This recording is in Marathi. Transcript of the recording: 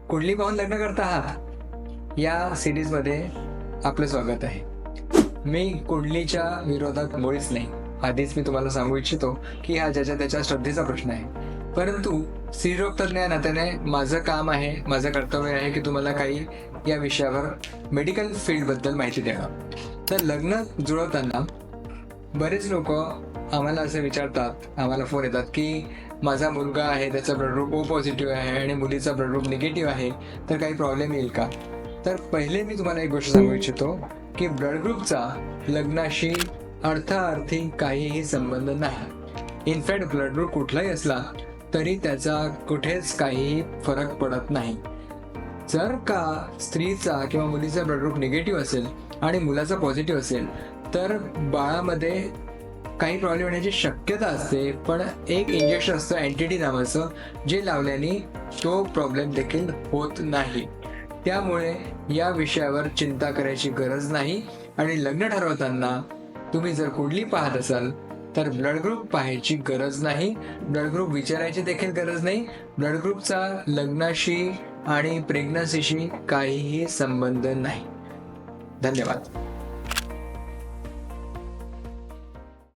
कुंडली पाहून लग्न करता आहात या सिरीजमध्ये आपलं स्वागत आहे. मी कुंडलीच्या विरोधात मुळीच नाही. आधीच मी तुम्हाला सांगू इच्छितो की हा ज्याच्या त्याच्या श्रद्धेचा प्रश्न आहे. परंतु स्त्रीरोग तज्ञ या नात्याने माझं काम आहे, माझं कर्तव्य आहे की तुम्हाला काही या विषयावर मेडिकल फील्डबद्दल माहिती देणं. तर लग्न जुळवताना बरेच लोक आम्हाला असं विचारतात, आम्हाला फोन येतात की माझा मुलगा आहे, त्याचा ब्लड ग्रुप ओ पॉझिटिव्ह आहे आणि मुलीचा ब्लड ग्रुप निगेटिव्ह आहे, तर काही प्रॉब्लेम येईल का? तर पहिले मी तुम्हाला एक गोष्ट सांगू इच्छितो की ब्लड ग्रुपचा लग्नाशी अर्थार्थी काहीही संबंध नाही. इनफॅक्ट ब्लड ग्रुप कुठलाही असला तरी त्याचा कुठेच काहीही फरक पडत नाही. जर का स्त्रीचा किंवा मुलीचा ब्लड ग्रुप निगेटिव्ह असेल आणि मुलाचा पॉझिटिव्ह असेल तर बाळामध्ये काही प्रॉब्लेम येण्याची शक्यता असते, पण एक इंजेक्शन असतं अँटीडी नावाचं, जे लावल्याने तो प्रॉब्लेम देखील होत नाही. त्यामुळे या विषयावर चिंता करायची गरज नाही. आणि लग्न ठरवताना तुम्ही जर कुंडली पाहत असाल तर ब्लड ग्रुप पाहायची गरज नाही, ब्लड ग्रुप विचारायची देखील गरज नाही. ब्लड ग्रुपचा लग्नाशी आणि प्रेग्नन्सीशी काहीही संबंध नाही. धन्यवाद.